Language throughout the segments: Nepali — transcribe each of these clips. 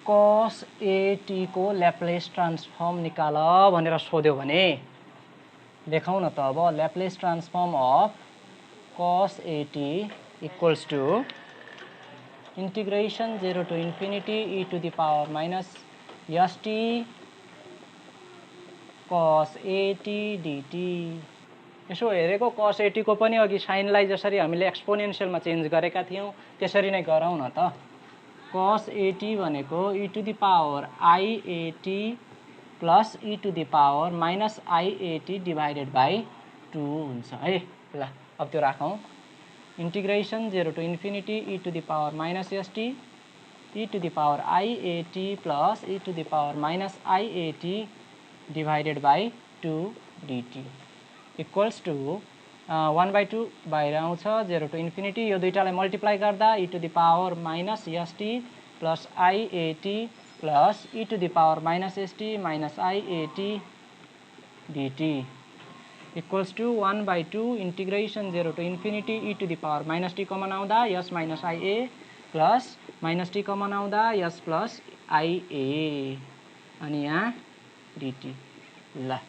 cos AT को ल्याप्लेस ट्रान्सफर्म निकाल भनेर सोध्यो भने लेखौँ न त अब Laplace transform of cos AT equals to integration 0 to infinity e to the power minus st cos AT dt। यसो हेरेको cos AT को पनि अघि साइनलाई जसरी हामीले एक्सपोनेन्शियलमा चेन्ज गरेका थियौं त्यसरी नै गरौँ न त। cos AT भनेको e to the power iAT plus e to the power minus iAT divided by 2 हुन्छ है। ल अब त्यो राखौं। Integration 0 to infinity e to the power minus st e to the power iAT plus e to the power minus iAT divided by 2 dt equals to 1/2 बाहिर आउँछ 0 to infinity यो दुईटालाई मल्टिप्लाई गर्दा e to the power minus st plus iAT plus e to the power minus st minus iAT dt equals to 1/2 integration 0 to infinity e to the power minus t common आउँदा s minus ia plus minus t common आउँदा s plus ia अनि यहाँ dt। ल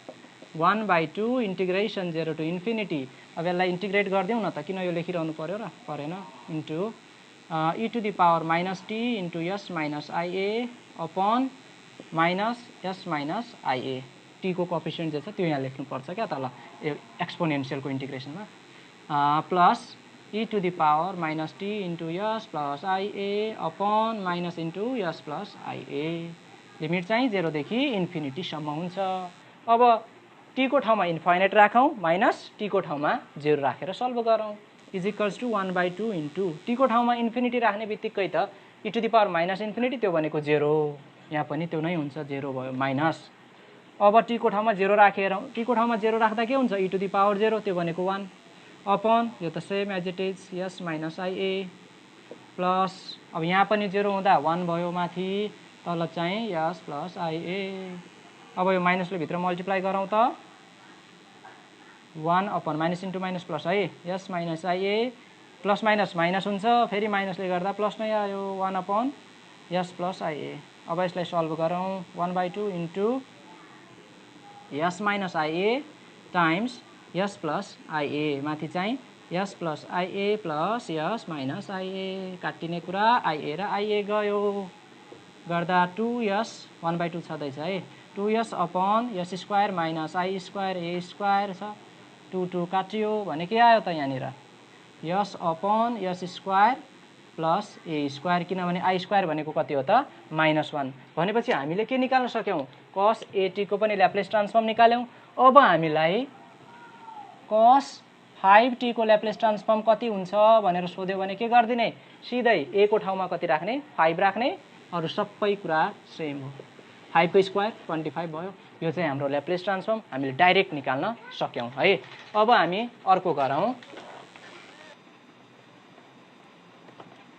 1/2 integration 0 to infinity अब यसलाई इंटीग्रेट गर्दियौ न त किन यो लेखिरहनु पर्यो र परेन into e to the power minus t into s minus ia upon minus s minus ia t को कोएफिशिएन्ट जे छ त्यो यहाँ लेख्नु पर्छ क्या त। ल एक्सपोनेन्शियल को इंटीग्रेशन में plus e to the power minus t into s plus ia upon minus into s plus ia limit चाहिँ 0 देखि इन्फिनिटी सम्म हुन्छ। अब t को ठाउँमा इन्फाइनाइट राखौं माइनस t को ठाउँमा 0 राखेर सल्भ गरौं is equals to 1/2 into t को ठाउँमा इन्फिनिटी राख्ने बित्तिकै त e to the power minus infinity त्यो भनेको 0 यहाँ पनि त्यो नै हुन्छ 0 भयो माइनस। अब t को ठाउँमा 0 राखेर t को ठाउँमा 0 राख्दा के हुन्छ e to the power 0 त्यो भनेको 1 अपन यो त same as it is s minus ia plus अब यहाँ पनि 0 हुँदा 1 भयो माथि तल चाहिँ s plus ia। अब यो माइनसले भित्र मल्टिप्लाई गरौँ त 1 upon minus into minus plus है s minus ia plus minus minus हुन्छ फेरि माइनसले गर्दा प्लस नै आयो 1 अपन s plus ia। अब यसलाई सल्भ गरौँ 1/2 into s minus ia times s plus ia माथि चाहिँ s plus ia plus s minus ia काटिने कुरा ia र ia गयो गर्दा 2s 1/2 छदैछ है 2s upon s square minus i square a square छ 2 काटियो भने के आयो त यहाँनिर s upon s square plus a square किनभने i स्क्वायर भनेको कति हो त -1 भनेपछि हामीले के निकाल्न सक्यौं cos AT को पनि ल्याप्लेस ट्रान्सफर्म निकाल्यौं। अब हामीलाई cos 5t को ल्याप्लेस ट्रान्सफर्म कति हुन्छ भनेर सोध्यो भने के गर्दिने सिधै a को ठाउँमा कति राख्ने 5 राख्ने अरु सबै कुरा सेम हो 5 को स्क्वायर 25 भयो यो चाहिँ हाम्रो ल्याप्लेस ट्रान्सफर्म हामीले डाइरेक्ट निकाल्न सक्यौं है। अब हामी अर्को गरौँ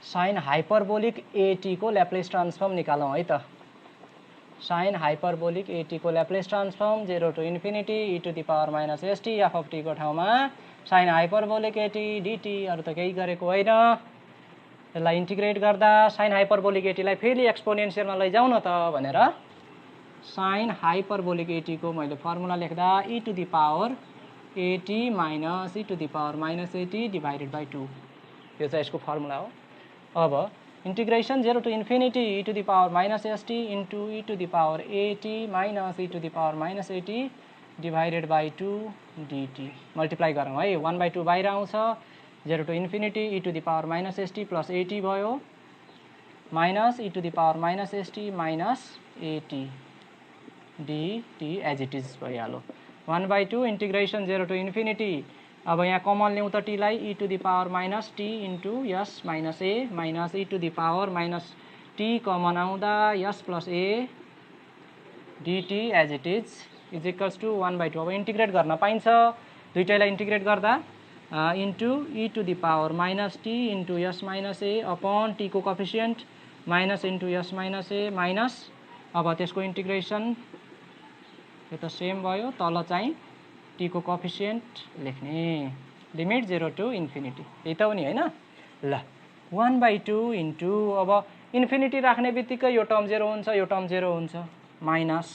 sin हाइपरबोलिक AT को ल्याप्लेस ट्रान्सफर्म निकालौं है त। sin हाइपरबोलिक AT को Laplace transform 0 to infinity e to the power minus st f of t को ठाउँमा sin हाइपरबोलिक AT dt अरु त केही गरेको होइन। यसलाई इंटीग्रेट गर्दा sin हाइपरबोलिक AT लाई फेरि एक्सपोनेन्शियलमा लैजाउँ न त भनेर sin हाइपरबोलिक AT को मैले फर्मुला लेख्दा e to the power AT minus e to the power minus AT divided by 2 यो चाहिँ यसको फर्मुला हो। अब integration 0 to infinity e to the power minus st into e to the power AT minus e to the power minus AT divided by 2 dt multiply गरौँ है 1/2 बाहिर आउँछ 0 to infinity e to the power minus st plus AT भयो minus e to the power minus st minus AT dt as it is भइहाल्यो 1/2 इंटीग्रेशन 0 to infinity अब यहाँ कमन ल्याउँ त t लाई e to the power minus t into s minus a minus e to the power minus t common आउँदा s plus a dt as it is equals to 1/2 अब इंटीग्रेट गर्न पाइन्छ दुईटैलाई इंटीग्रेट गर्दा into e to the power minus t into s minus a upon t को कोएफिशिएन्ट minus into s minus a minus अब त्यसको इंटीग्रेशन यो त सेम भयो तल चाहिँ t को कोएफिशिएन्ट लेख्ने लिमिट 0 to infinity यही त हो नि हैन। ल 1/2 इन्टु अब इन्फिनिटी राख्ने बित्तिकै यो टर्म 0 हुन्छ, यो टर्म 0 हुन्छ, माइनस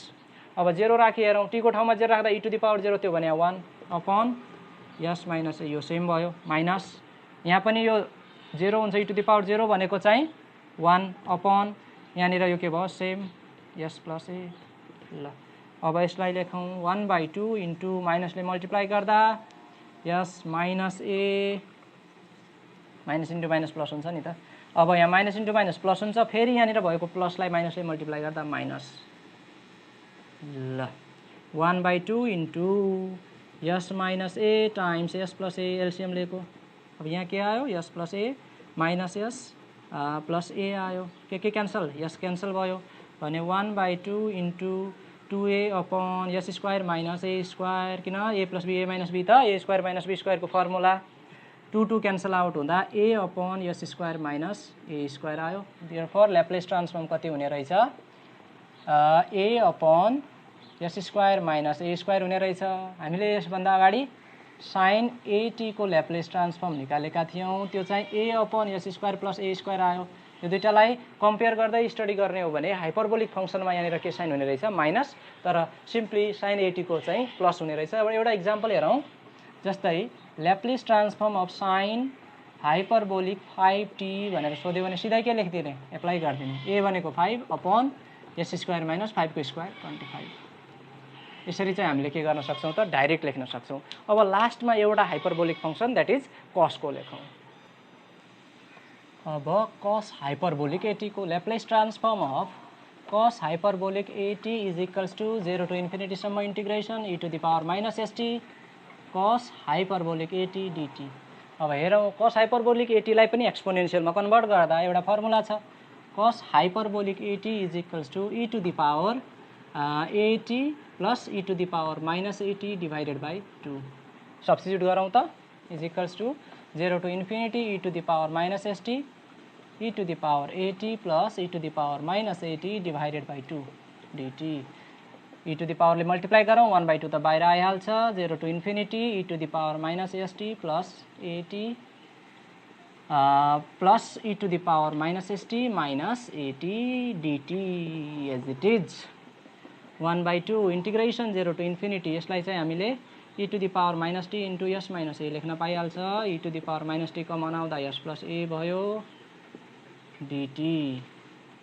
अब 0 राखी हेरौँ, टी को ठाउँमा 0 राख्दा e टु द पावर 0 त्यो भने 1 अपॉन यस माइनस यो सेम भयो, माइनस यहाँ पनि यो 0 हुन्छ, e टु द पावर 0 भनेको चाहिँ 1 अपॉन यहाँनिर यो के भयो सेम यस प्लस ए। ल अब यसलाई लेखौँ 1/2 इन्टु माइनसले मल्टिप्लाई गर्दा यस माइनस ए, माइनस इन्टु माइनस प्लस हुन्छ नि त। अब यहाँ माइनस इन्टु माइनस प्लस हुन्छ, फेरि यहाँनिर भएको प्लसलाई माइनसले मल्टिप्लाई गर्दा माइनस। ल 1/2 into s minus a times s plus a, LCM लिएको। अब यहाँ के आयो s plus a minus s plus a आयो, के क्यान्सल, यस क्यान्सल भयो भने 1/2 into 2a upon s square minus a square, किन a plus b a minus b त ए स्क्वायर माइनस बी स्क्वायरको फर्मुला, 2 क्यान्सल आउट हुँदा a upon s square minus a square आयो। देयरफोर ल्याप्लेस ट्रान्सफर्म कति हुने रहेछ, ए upon s square minus a square हुने रहेछ। हामीले यसभन्दा अगाडि साइन एटी को ल्याप्लेस ट्रान्सफर्म निकालेका थियौँ, त्यो चाहिँ ए upon s square plus a square आयो। यो दुईटालाई कम्पेयर गर्दै स्टडी गर्ने हो भने हाइपरबोलिक फंक्सनमा यहाँनिर के साइन हुने रहेछ माइनस, तर सिम्पली साइन एटी को चाहिँ प्लस हुने रहेछ। अब एउटा इक्जाम्पल हेरौँ, जस्तै Laplace transform of sine hyperbolic 5t भनेर सोध्यो भने सिधै के लेखिदिने, एप्लाई गरिदिने, ए भनेको 5 अपॉन यस स्क्वायर माइनस 5 को स्क्वायर 25। यसरी चाहिँ हामीले के गर्न सक्छौँ त, डाइरेक्ट लेख्न सक्छौँ। अब लास्टमा एउटा हाइपरबोलिक फंक्सन द्याट इज कस को लेखौँ। अब कस हाइपरबोलिक एटी को Laplace transform of cos hyperbolic AT is equals to 0 to इन्फिनिटीसम्म integration e to the power minus ST cos hyperbolic AT DT. अब हेरौँ, कस हाइपरबोलिक एटीलाई पनि एक्सपोनेन्सियलमा कन्भर्ट गर्दा एउटा फर्मुला छ, cos hyperbolic AT is equals to e to the power eighty plus e to the power minus eighty divided by 2। Substitute गरौँ त, is equals to 0 to infinity e to the power minus ST e to the power eighty plus e to the power minus eighty divided by 2 DT. e to the पावरले मल्टिप्लाई गरौँ, 1/2 त बाहिर आइहाल्छ, 0 to infinity e to the power minus st plus at plus e to the power minus st minus at dt as it is 1/2 integration 0 to infinity. यसलाई चाहिँ हामीले e to the power minus t into s minus a लेख्न पाइहाल्छ, e to the power minus t common आउँदा यस प्लस ए भयो dt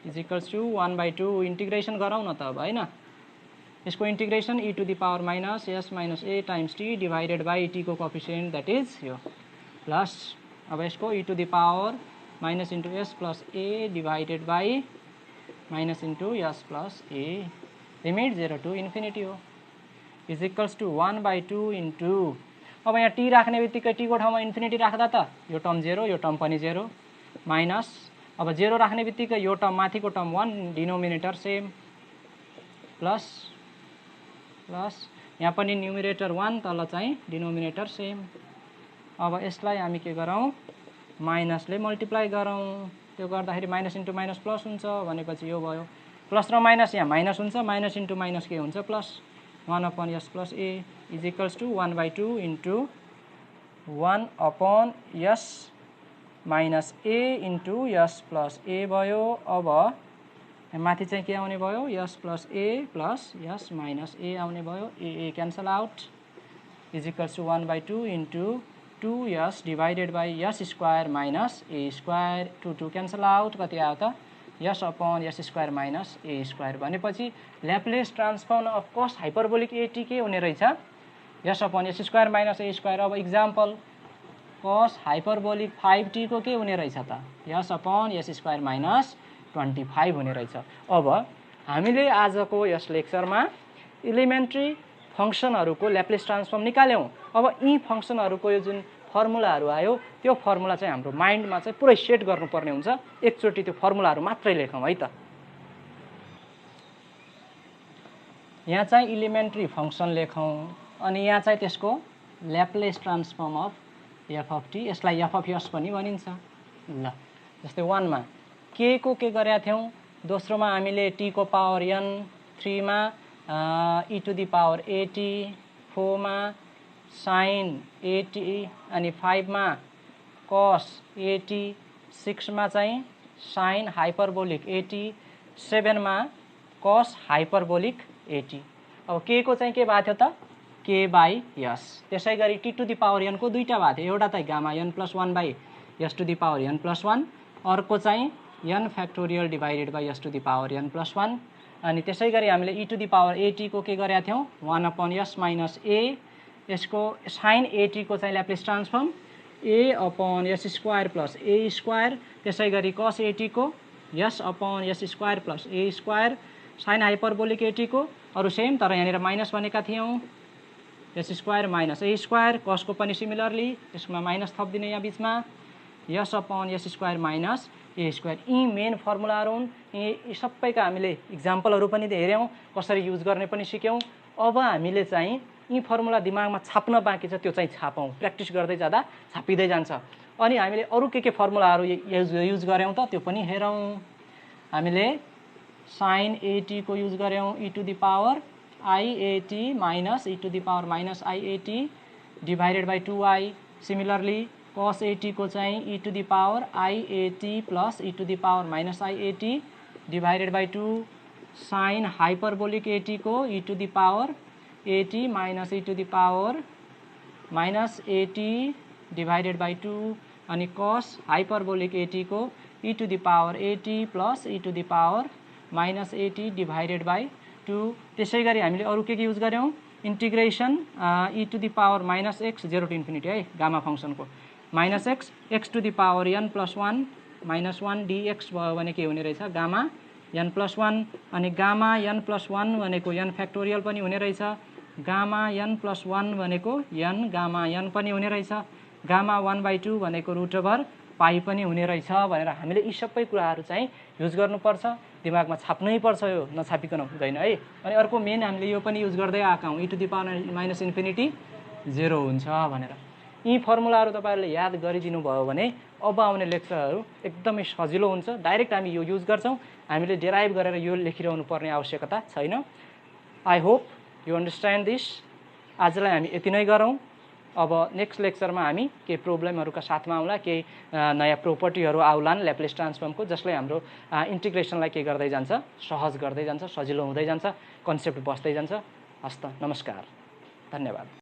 is equals to 1/2 integration गरौँ न त अब होइन। यसको integration e to the power minus yes minus a times t divided by t को कोफिसिएन्ट द्याट इज यो प्लस, अब यसको e to the power minus into s plus a divided by minus into s plus a, limit 0 to infinity हो, इज इक्वल्स टू 1/2 इन्टु, अब यहाँ टी राख्ने बित्तिकै टी को ठाउँमा इन्फिनिटी राख्दा त यो टर्म 0 यो टर्म पनि 0 माइनस, अब 0 राख्ने बित्तिकै यो टर्म माथिको term 1 denominator same plus plus यहाँ पनि न्युमिरेटर 1 तल चाहिँ डिनोमिनेटर सेम। अब यसलाई हामी के गरौँ, माइनसले मल्टिप्लाई गरौँ, त्यो गर्दाखेरि माइनस इन्टु माइनस प्लस हुन्छ भनेपछि यो भयो, प्लस र माइनस यहाँ माइनस हुन्छ, माइनस इन्टु माइनस के हुन्छ plus 1 upon s plus a is equals to 1/2 into 1 upon s minus a into s plus a भयो। अब माथि चाहिँ के आउने भयो, s plus a plus s minus a आउने भयो, a cancel out is equals to 1/2 into 2 s divided by s square minus a square, 2 cancel out, कति आयो त s upon s square minus a square. भनेपछि Laplace transform of cos hyperbolic at के हुने रहेछ, s upon s square minus a square. अब इक्जाम्पल कस हाइपरबोलिक 5t को के हुने रहेछ त, s upon s square minus 25 हुने रहेछ। अब हामीले आजको यस लेक्चरमा इलिमेन्ट्री फंक्सनहरूको ल्याप्लेस ट्रान्सफर्म निकाल्यौँ। अब यी फंक्सनहरूको यो जुन फर्मुलाहरू आयो त्यो फर्मुला चाहिँ हाम्रो माइन्डमा चाहिँ पुरै सेट गर्नुपर्ने हुन्छ, एकचोटि त्यो फर्मुलाहरू मात्रै लेखौँ है त। यहाँ चाहिँ इलिमेन्ट्री फंक्सन लेखौँ, अनि यहाँ चाहिँ त्यसको Laplace transform of f of t, यसलाई एफ अफ एस पनि भनिन्छ। ल जस्तै 1 मा के को के गरेका थियौँ, दोस्रोमा हामीले टी को पावर n, 3 मा e to the power at, 4 मा साइन एटी, अनि 5 मा कस एटी, 6 मा चाहिँ साइन हाइपरबोलिक 87 मा कस हाइपरबोलिक 80। अब के को चाहिँ के भएको थियो त के बाई यस। त्यसै गरी t to the power n को दुईटा भएको थियो, एउटा त gamma n plus 1 by s to the power n plus 1, अर्को चाहिँ n factorial divided by s to the power n plus 1। अनि त्यसै गरी हामीले e to the power at को के गरेका थियौँ 1 अपन एस माइनस ए, यसको साइन एटी को चाहिँ Laplace transform a upon s square plus a square, त्यसै गरी कस एटी को s upon s square plus a square, sine hyperbolic eighty को अरू सेम तर यहाँनिर माइनस भनेका थियौँ s square minus a square, कसको पनि सिमिलरली यसमा माइनस थपिदिने यहाँ बिचमा s upon s square minus a square. यी मेन फर्मुलाहरू हुन्, यी सबैका हामीले इक्जाम्पलहरू पनि हेऱ्यौँ, कसरी युज गर्ने पनि सिक्यौँ। अब हामीले चाहिँ यी फर्मुला दिमागमा छाप्न बाँकी छ, त्यो चाहिँ छापौँ, प्र्याक्टिस गर्दै जाँदा छापिँदै जान्छ। अनि हामीले अरू के फर्मुलाहरू युज गऱ्यौँ त त्यो पनि हेरौँ। हामीले साइन एटी को युज गऱ्यौँ e to the power iat minus e to the power minus iat divided by 2i। Similarly cos at को चाहिँ e to the power iat plus e to the power minus iat divided by 2, sine hyperbolic eighty को e to the power at minus e to the power minus eighty divided by 2, अनि कस हाइपरबोलिक एटी को e to the power eighty plus e to the power minus eighty divided by 2। त्यसै गरी हामीले अरू के युज गऱ्यौँ integration e to the power minus x 0 to infinity है गामा फङ्सनको minus x to the power n plus 1 minus 1 dx भयो भने के हुने रहेछ गामा एन प्लस 1, अनि गामा एन प्लस 1 भनेको एन फ्याक्टोरियल पनि हुने रहेछ, गामा एन प्लस 1 भनेको एन गामा एन पनि हुने रहेछ, गामा 1/2 भनेको रुट ओभर पाई पनि हुने रहेछ भनेर हामीले यी सबै कुराहरू चाहिँ युज गर्नुपर्छ, दिमागमा छाप्नै पर्छ, यो नछापिकन हुँदैन है। अनि अर्को मेन हामीले यो पनि युज गर्दै आएका हौँ e to the power minus infinity 0 हुन्छ भनेर। यी फर्मुलाहरू तपाईँहरूले याद गरिदिनु भयो भने अब आउने लेक्चरहरू एकदमै सजिलो हुन्छ, डाइरेक्ट हामी यो युज गर्छौँ, हामीले डेराइभ गरेर यो लेखिरहनु पर्ने आवश्यकता छैन। I hope you understand this. आजलाई हामी यति नै गरौँ। अब नेक्स्ट लेक्चरमा हामी केही प्रब्लमहरूका साथमा आउँला, केही नयाँ प्रोपर्टीहरू आउलान् ल्याप्लेस ट्रान्सफर्मको, जसले हाम्रो इन्टिग्रेसनलाई के गर्दै जान्छ सहज गर्दै जान्छ, सजिलो हुँदै जान्छ, कन्सेप्ट बस्दै जान्छ। हस्त नमस्कार, धन्यवाद।